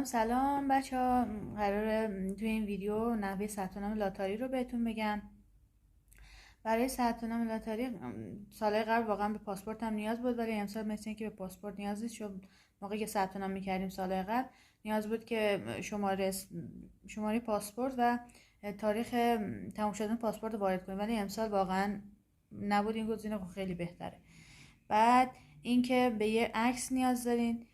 سلام بچه ها. قراره توی این ویدیو نحوه ثبت نام لاتاری رو بهتون بگم. برای ثبت نام لاتاری سالهای قبل واقعا به پاسپورت هم نیاز بود، ولی امسال مثل اینکه به پاسپورت نیاز نیست، چون موقعی که ثبت نام میکردیم سالهای قبل نیاز بود که شماره پاسپورت و تاریخ تموم شدن پاسپورت رو وارد کنیم، ولی امسال واقعا نبود. این گزینه خیلی بهتره. بعد اینکه به یه عکس نیاز دارین.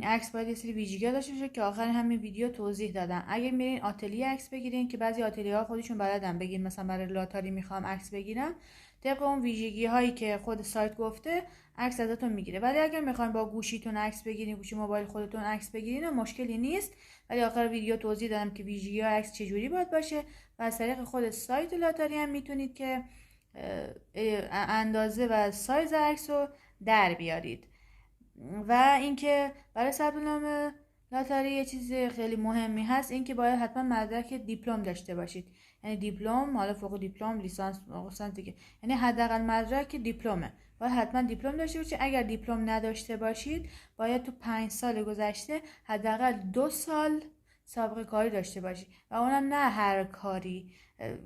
عکس باید یه سری ویژگی‌ها داشته باشه که آخر همین ویدیو توضیح دادم. اگه میرین آتلیه عکس بگیرین، که بعضی آتلیه‌ها خودشون بلدن بگین مثلا برای لاتاری میخوام عکس بگیرم، طبق اون ویژگی هایی که خود سایت گفته عکس ازتون میگیره. ولی اگر میخواین با گوشیتون عکس بگیرین، گوشی موبایل خودتون عکس بگیرین، مشکلی نیست. ولی آخر ویدیو توضیح دادم که ویژگی ها عکس چجوری باید باشه و از طریق خود سایت لاتاری هم میتونید که اندازه و سایز عکس رو در بیارید. و اینکه برای ثبت نام لاتاری یه چیز خیلی مهمی هست، اینکه باید حتما مدرک دیپلم داشته باشید. یعنی دیپلم، حالا فوق دیپلم، لیسانس، لیسانس دیگه، یعنی حداقل مدرک دیپلمه. باید حتما دیپلم داشته باشید. اگر دیپلم نداشته باشید، باید تو 5 سال گذشته حداقل 2 سال سابقه کاری داشته باشید، و اونم نه هر کاری.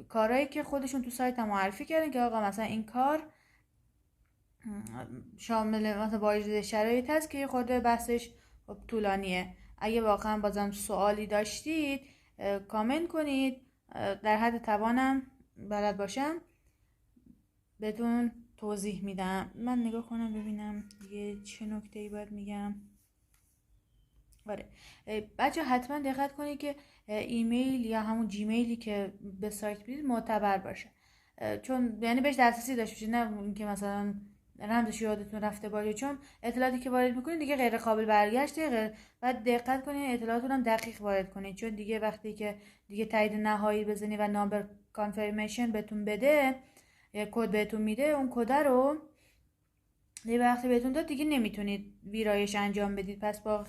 کارهایی که خودشون تو سایت هم معرفی کردن که آقا مثلا این کار شامل مثلا واجد شرایط هست که خود بحثش طولانیه. اگه واقعا بازم سوالی داشتید کامنت کنید، در حد توانم بلد باشم بهتون توضیح میدم. من نگاه کنم ببینم دیگه چه نکته‌ای باید میگم. آره بچه حتما دقت کنید که ایمیل یا همون جیمیلی که به سایت بدید معتبر باشه، چون یعنی بهش دسترسی داشته باشید، نه اینکه مثلا رمزش یادتون رفته باشه، چون اطلاعاتی که وارد میکنید دیگه غیر قابل برگشته. بعد دقت کنید اطلاعاتون هم دقیق وارد کنید، چون دیگه وقتی که دیگه تایید نهایی بزنید و نامبر کانفرمیشن بهتون بده یا کد بهتون میده، اون کد رو یه وقتی بهتون داد دیگه نمیتونید ویرایش انجام بدید. پس با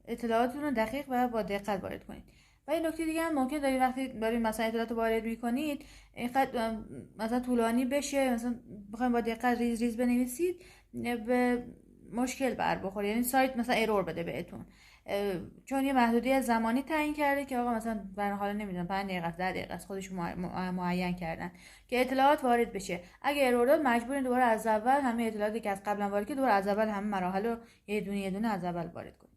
اطلاعاتتون رو دقیق و با دقت وارد کنید. و این نکته دیگه هم ممکن دارید وقتی دارید مثلا اطلاعات وارد میکنید اینقدر مثلا طولانی بشه، مثلا بخواید با دقت ریز ریز بنویسید، به مشکل بر بخوره، یعنی سایت مثلا ارور بده بهتون، چون یه محدودیت زمانی تعیین کرده که آقا مثلا برای حالا نمیدونم 5 دقیقه 10 دقیقه است خودشون معین کردن که اطلاعات وارد بشه. اگه ارور داد مجبورین دوباره از اول همه اطلاعاتی که از قبلا وارد که دوباره از اول همه مراحل رو یه دونه از اول وارد کنید.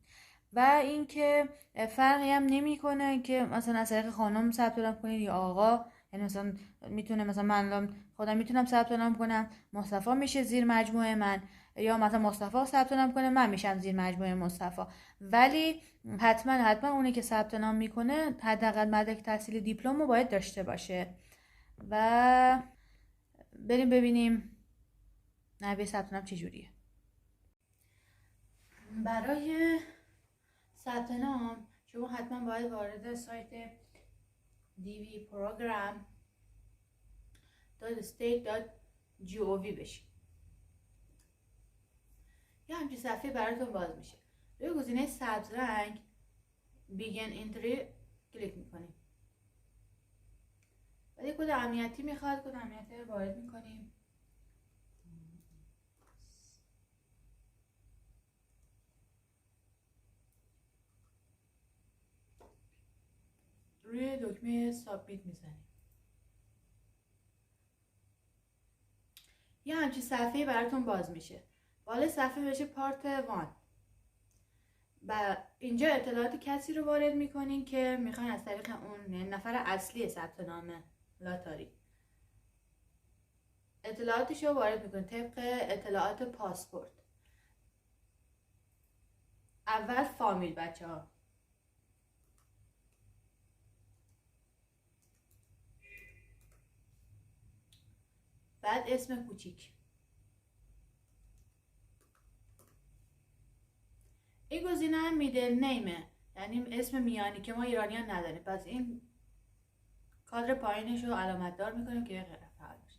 و اینکه فرقی هم نمیکنه که مثلا از طریق خانم ثبت نام کنید یا آقا. یعنی مثلا میتونه مثلا من خودم میتونم ثبت نام کنم، مصطفی میشه زیر مجموعه من، یا مثلا مصطفی ثبت نام کنه من میشم زیر مجموعه مصطفی. ولی حتما اونی که ثبت نام میکنه حداقل مدرک تحصیلی دیپلم رو باید داشته باشه. و بریم ببینیم نحوه ثبت نام چجوریه. برای ثبت نام شما حتما باید وارد سایت dvprogram.state.gov بشید. یه همچین صفحه براتون باز میشه. روی گزینه سبز رنگ بیگن انتری کلیک میکنیم. بعد کد امنیتی میخواد، کد امنیتی رو وارد میکنیم. روی دکمه سابمیت میزنیم. یه همچین صفحه براتون باز میشه. بالای صفحه بشه پارت 1 و اینجا اطلاعات کسی رو وارد میکنین که میخواین از طریق اون نفر اصلی ثبت نام لاتاری اطلاعاتش رو وارد میکنین طبق اطلاعات پاسپورت. اول فامیل بچه ها، بعد اسم کوچیک. این گزینه هم میدل نیمه، یعنی اسم میانی که ما ایرانیان نداریم، پس این کادر پایینش رو علامت دار میکنیم که فعال باشه.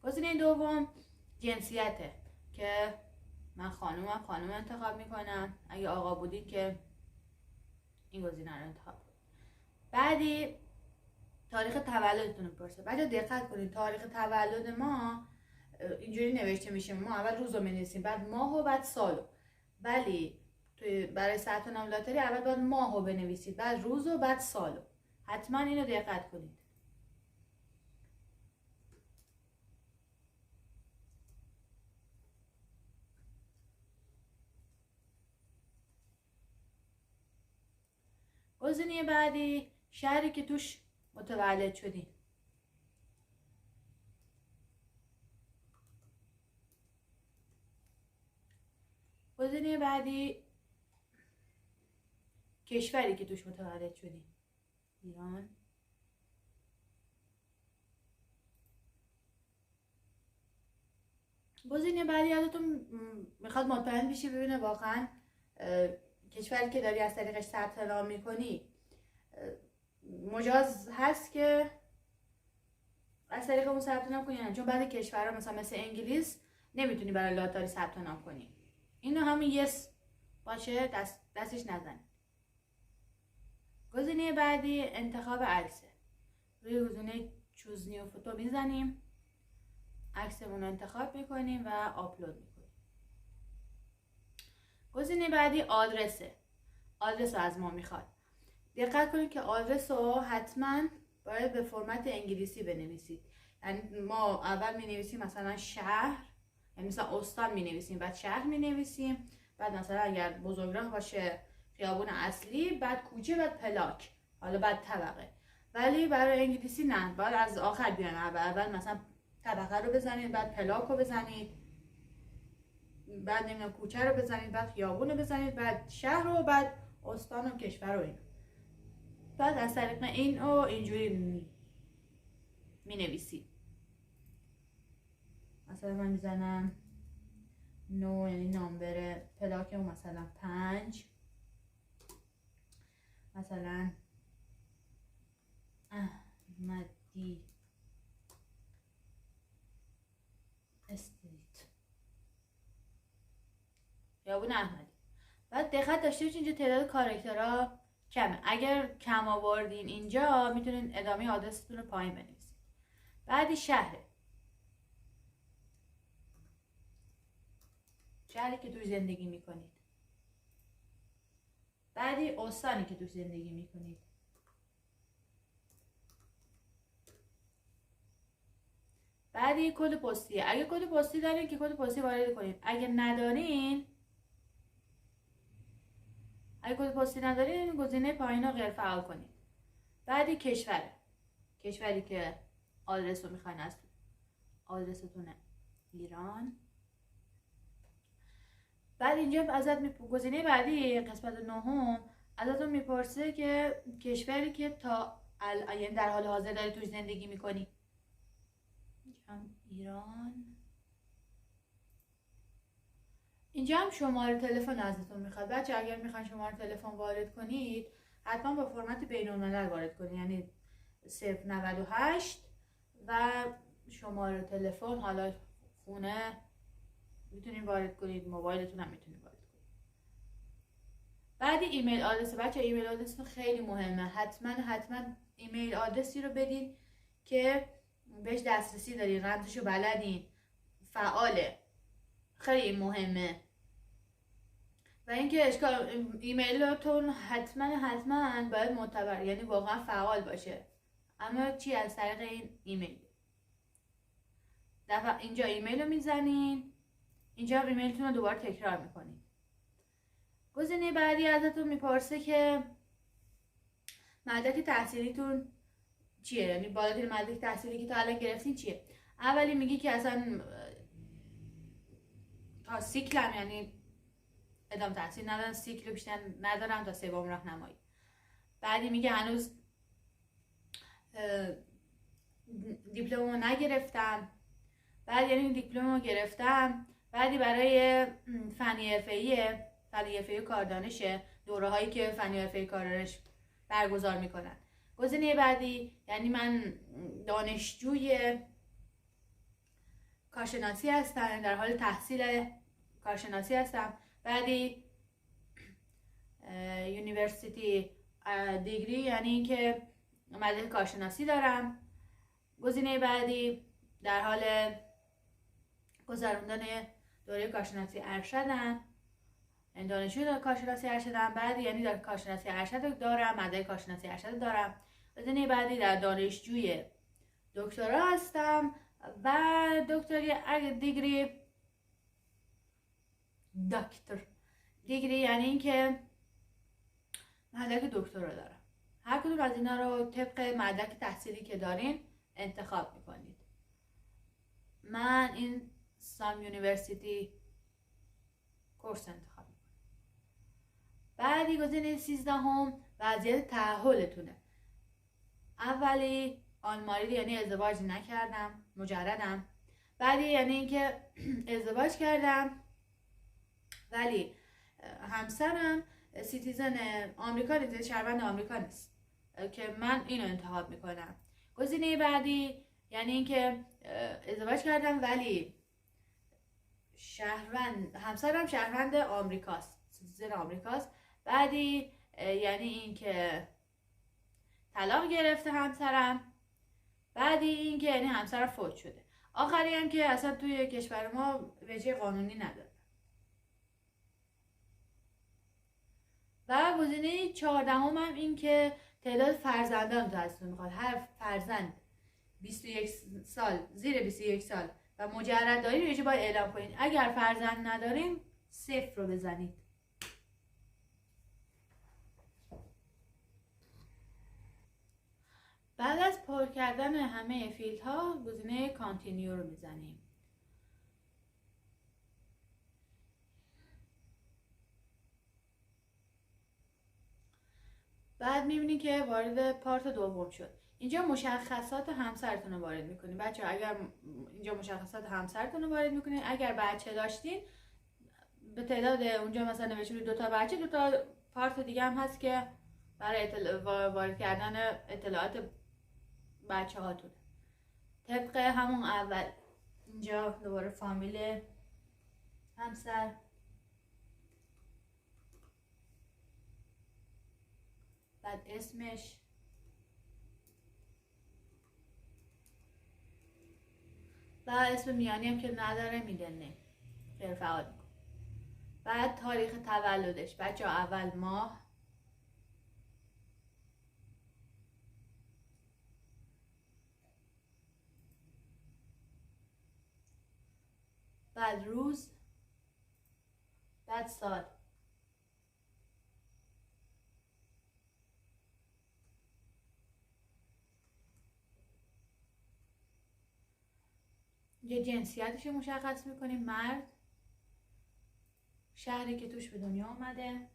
گزینه دوم جنسیته که من خانوم انتخاب میکنم. اگه آقا بودید که این گزینه رو انتخاب کنید. بعدی تاریخ تولدتون رو میپرسه. بعد دقت کنید تاریخ تولد ما اینجوری نوشته میشه، ما اول روز رو مینویسیم، بعد ماه و بعد سالو، ولی برای ثبت نام لاتاری اول باید ماهو بنویسید، بعد روز و بعد سالو. حتما اینو دقت کنید. گزینه بعدی شهری که توش متولد شدین. گزینه بعدی کشوری که توش متولد شدین. ایران. گزینه بعدی ازتون میخواد مطمئن بشی ببینه واقعا کشوری که داری از طریقش ثبت نام میکنی مجاز هست که از طریق اون ثبت نام کنی، چون بعد کشورها مثل انگلیس نمیتونی برای لاتاری ثبت نام کنی. اینو همین یس باشه، دستش نزنید. گزینه بعدی انتخاب عکسه. روی گزینه چوز نیو فوتو میزنیم، عکسمون رو انتخاب میکنیم و آپلود میکنیم. گزینه بعدی آدرسه. آدرس رو از ما میخواد. دقت کنید که آدرس رو حتما باید به فرمت انگلیسی بنویسید. یعنی ما اول مینویسیم مثلا شهر، یعنی مثلا استان مینویسیم، بعد شهر مینویسیم، بعد مثلا اگر بزرگراه باشه خیابون اصلی، بعد کوچه، بعد پلاک، حالا بعد طبقه. ولی برای انگلیسی نه، باید از آخر بیان. اول مثلا طبقه رو بزنید، بعد پلاک رو بزنید، بعد نمیدونم کوچه رو بزنید، بعد خیابون رو بزنید، بعد شهر رو، بعد استان و کشور رو. این بعد از طریق این رو اینجوری می نویسید. مثلا من میزنم 9، یعنی نامبر پلاک مثلا 5، مثلا احمدی استریت، خیابون احمدی. بعد دقت داشته باشید اینجا تعداد کاراکترها کمه. اگر کم آوردین اینجا میتونین ادامه آدرستون رو پایین بنویسید. بعدی شهری که توش زندگی میکنید. بعدی استانی که توش زندگی میکنید. بعدی کد پستی. اگه کد پستی دارین که کد پستی وارد کنید. اگه ندارین، اگه کد پستی ندارین گزینه پایین رو غیر فعال کنید. بعدی کشوری که آدرس رو میخواین از آدرستونه ایران. بعد اینجا ازت گزینه بعدی قسمت 9 ازتون میپرسه که کشوری که تا الان در حال حاضر داری توش زندگی میکنی. ایران. اینجا هم شماره تلفن ازتون میخواد. بچه اگر میخواین شماره تلفن وارد کنید حتما با فرمت بین‌الملل وارد کنید، یعنی 098 و شماره تلفن، حالا خونه میتونید وارد کنید، موبایلتون هم میتونید وارد کنید. بعد ایمیل آدرس. بچه ایمیل آدرس خیلی مهمه. حتما ایمیل آدرسی رو بدین که بهش دسترسی دارین، رمزشو بلدین، فعاله. خیلی مهمه. و اینکه ایمیلتون حتما باید معتبر، یعنی واقعا فعال باشه. اما چی؟ از طریق این ایمیل. اینجا ایمیل رو میزنین، اینجا ایمیلتون رو دوباره تکرار میکنین. گزینه بعدی ازتون میپرسه که مدرک تحصیلیتون چیه، یعنی بالاترین مدرک تحصیلی که تا الان گرفتین چیه. اولی میگی که اصلا تا سیکلم، یعنی ادامه تحصیل ندارم، سیکل بیشتر ندارم تا سوم راهنمایی. بعدی میگه هنوز دیپلممو نگرفتم. بعد یعنی دیپلممو گرفتم. بعدی برای فنی حرفه‌ای کاردانشه، دوره هایی که فنی حرفه‌ای کاردانش برگزار میکنن. گزینه بعدی یعنی من دانشجوی کارشناسی هستم، در حال تحصیل کارشناسی هستم. بعدی یونیورسیتی دیگری، یعنی اینکه مدرک کارشناسی دارم. گزینه بعدی در حال گذراندن دوره کارشناسی ارشدم، یعنی دانشجوی در کارشناسی ارشدم. بعد یعنی در کارشناسی ارشد دارم، مدرک کارشناسی ارشد دارم. گزینه بعدی در دانشجوی دکترا هستم و دکتری دیگری دکتر دیگری یعنی اینکه مدرک دکترا دارم. هر کدوم از اینا رو طبق مدرک تحصیلی که دارین انتخاب میکنید. من این سام یونیورسیتی کورس انتخاب میکنم. بعدی گزینه 13 وضعیت تأهلتونه. اولی آنماری یعنی ازدواج نکردم، مجردم. بعدی یعنی اینکه ازدواج کردم ولی همسرم سیتیزن آمریکا نیست، شهروند آمریکا نیست که من اینو انتخاب میکنم. گزینه بعدی یعنی اینکه ازدواج کردم ولی همسرم شهروند آمریکاست، سیتیزن آمریکاست. بعدی یعنی اینکه طلاق گرفته همسرم. بعدی اینکه یعنی همسرم فوت شده. آخری هم که اصلا توی کشور ما وجه قانونی نداره. و گزینه 14 هم این که تعداد فرزندان دستتون میخواد. هر فرزند 21 سال، زیر 21 سال و مجرد دارین رو باید اعلام کنین. اگر فرزند ندارین 0 رو بزنید. بعد از پر کردن همه فیلد ها گزینه کانتینیو رو میزنیم. بعد میبینید که وارد پارت دوم شد. اینجا مشخصات همسرتون رو وارد میکنید. بچه اگر اینجا مشخصات همسرتون رو وارد میکنید، اگر بچه داشتین به تعداد اونجا مثلا نوشتید 2 تا بچه، 2 تا پارت دیگه هم هست که برای وارد کردن اطلاعات بچه هاتون. طبق همون اول اینجا دوباره فامیل همسر، بعد اسمش، و اسم میانی هم که نداره میده نه، غیر فعال میکن. بعد تاریخ تولدش، بچه اول ماه، بعد روز، بعد سال. یه جنسیتش رو مشخص میکنیم، مرد، شهری که توش به دنیا آمده،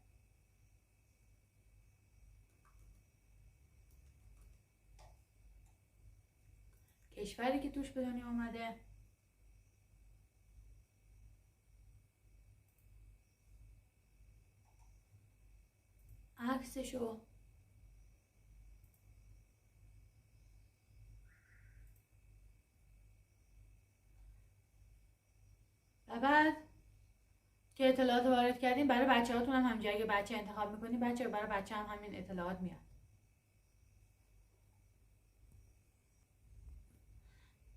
کشوری که توش به دنیا آمده، عکسشو، و بعد که اطلاعات وارد کردیم برای بچه هاتون هم همینجا اگه بچه انتخاب میکنید برای بچه هم همین اطلاعات میاد.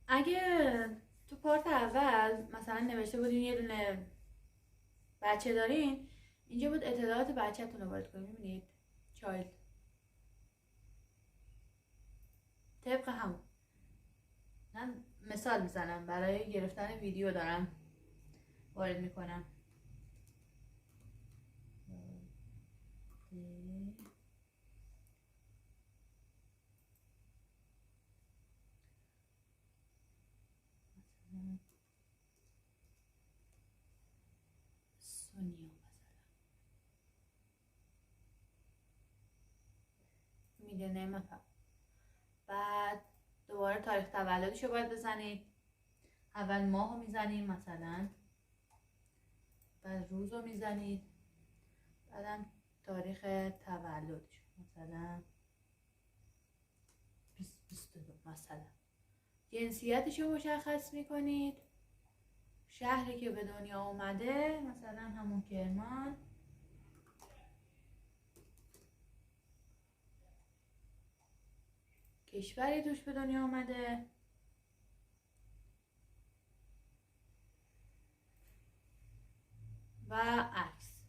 اگه تو پارت اول مثلا نوشته بودین یه دونه بچه دارین، اینجا بود اطلاعات بچه‌تون رو وارد کنید. می‌بینید چایلد طبق همون. من مثال میزنم برای گرفتن ویدیو دارم وارد میکنم. سونیا مثلا میده نیم. بعد دوباره تاریخ تولدش رو باید بزنید. اول ماه رو میزنید مثلا، بعد روز رو میزنید، بعدم تاریخ تولدش مثلا 2022 مثلا. جنسیتش رو مشخص میکنید، شهری که به دنیا اومده مثلا همون کرمان، کشوری توش به دنیا اومده، و عکس.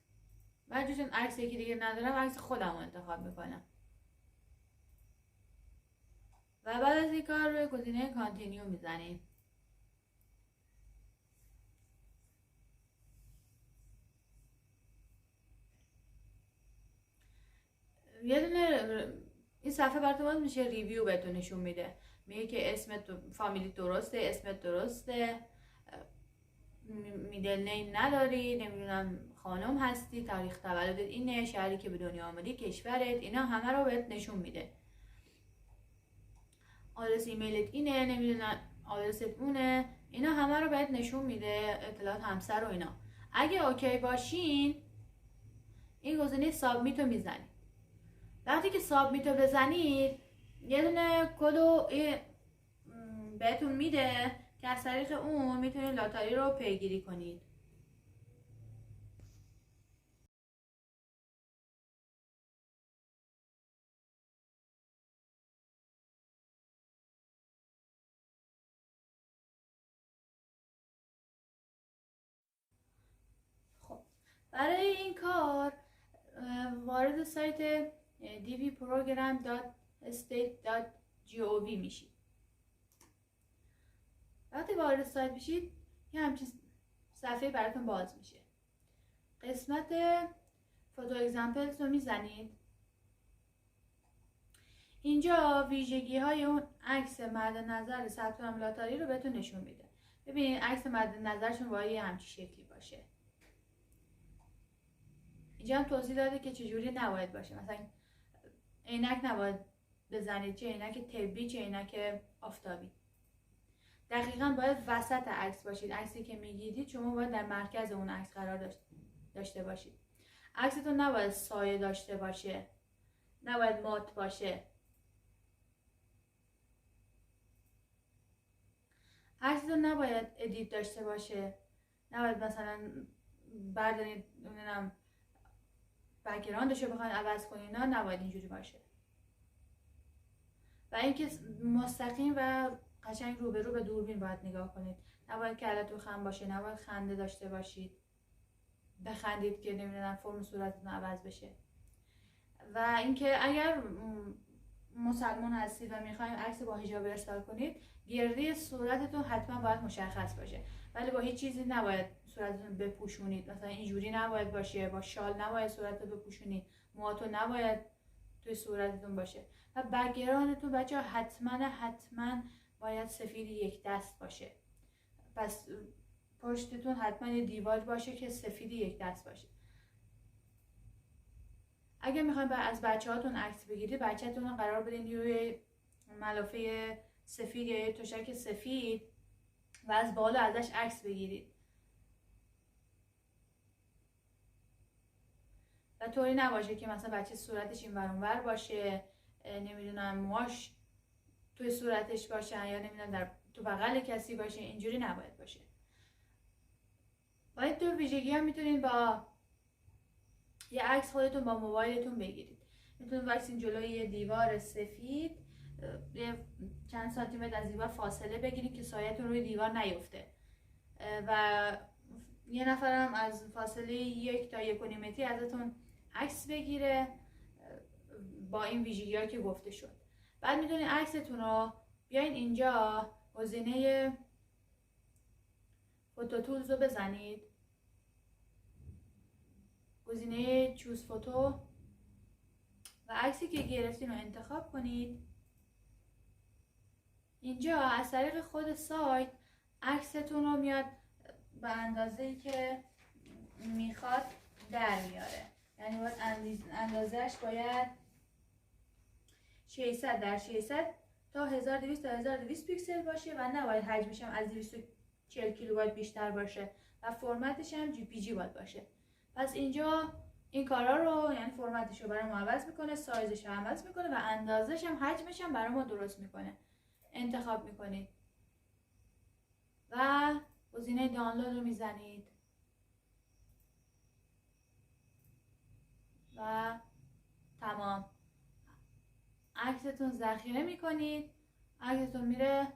من چون عکس یکی دیگه ندارم عکس خودم رو انتخاب میکنم و بعد از این کار روی گزینه کانتینیو میزنیم. یه دونه این صفحه براتون باز میشه، ریویو بهتون نشون میده، میگه که اسمت فامیلی درسته، اسمت درسته، میدل نیم نداری، نمیدونم خانم هستی، تاریخ تولدت اینه، شهری که به دنیا آمدی، کشورت، اینا همه رو بهت نشون میده. آدرس ایمیلت اینه، نمیدونم آدرست اونه، اینا همه رو بهت نشون میده، اطلاعات همسر و اینا. اگه اوکی باشین این گزینه سابمیت رو میزنید. وقتی که سابمیت رو بزنید یه دونه کدو بهتون میده که از طریق اون میتونید لاتاری رو پیگیری کنید. خب برای این کار وارد سایت dvprogram.state.gov میشید. وقتی وارد سایت میشید یه همچین صفحه براتون باز میشه. قسمت فوتو اگزمپلز رو میزنید. اینجا ویژگی های اون عکس مد نظر ثبت نام لاتاری رو بهتون نشون میده. ببینید عکس مد نظرشون باید یه همچین شکلی باشه. اینجا هم توضیح داده که چجوری نباید باشه، مثلا عینک نباید بزنید، چه عینک طبی چه عینک آفتابی. دقیقاً باید وسط عکس باشید. عکسی که میگیرید شما باید در مرکز اون عکس قرار داشته باشید. عکستون نباید سایه داشته باشه، نباید مات باشه. عکستون نباید ادیت داشته باشه، نباید مثلا بردارید نمیدونم بک‌گراندش رو بخواید عوض کنید، نه نباید اینجوری باشه. و اینکه مستقیم و قشنگ روبرو به دوربین باید نگاه کنید. نباید کلتون خم باشه، نباید خنده داشته باشید، بخندید که نمیدونم فرم صورتتون عوض بشه. و اینکه اگر مسلمان هستید و میخواید عکس با حجاب ارسال کنید، گردی صورتتون حتما باید مشخص باشه، ولی با هیچ چیزی نباید صورتتون بپوشونید. مثلا اینجوری نباید باشه، با شال نباید صورتتون بپوشونید، موهاتون نباید توی صورتتون باشه. و بک‌گراندتون بچه‌ها حتما باید سفید یک دست باشه. پس پشتتون حتما یه دیوار باشه که سفید یک دست باشه. اگه میخواین از بچه‌هاتون عکس بگیرید، بچه‌تون رو قرار بدین روی ملافه سفید یا یه تشک سفید و از بالا ازش عکس بگیرید. و طوری نباشه که مثلا بچه صورتش این ور اون ور باشه، نمیدونم موهاش توی صورتش باشه یا نمیدونم تو بغل کسی باشه، اینجوری نباید باشه. باید تو ویژگی ها میتونید با یه عکس خودتون با موبایلتون بگیرید. میتونید وایسین جلوی یه دیوار سفید، چند سانتی متر از دیوار فاصله بگیرید که سایه‌تون روی دیوار نیفته و یه نفرم از فاصله 1 تا 1.5 متری ازتون عکس بگیره با این ویژگی‌ها که گفته شد. بعد میتونید عکستون رو بیاین اینجا گزینه فوتو تولز رو بزنید، گزینه چوز فوتو و عکسی که گرفتین رو انتخاب کنید. اینجا از طریق خود سایت عکستون رو میاد به اندازه‌ای که میخواد در میاره. یعنی باید اندازهش باید 600 در 600 تا 1200 تا 1200 پیکسل باشه و نباید حجمش هم از 240 کیلوبایت بیشتر باشه و فرمتش هم جی پی جی باید باشه. پس اینجا این کارا رو، یعنی فرمتش رو برای ما عوض میکنه، سایزش رو عوض میکنه و اندازش هم حجمش هم برای ما درست میکنه. انتخاب میکنید و گزینه دانلود رو میزنید و تمام. عکستون ذخیره میکنید، عکستون میره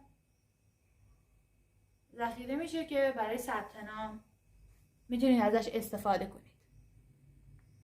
ذخیره میشه که برای ثبت نام میتونید ازش استفاده کنید.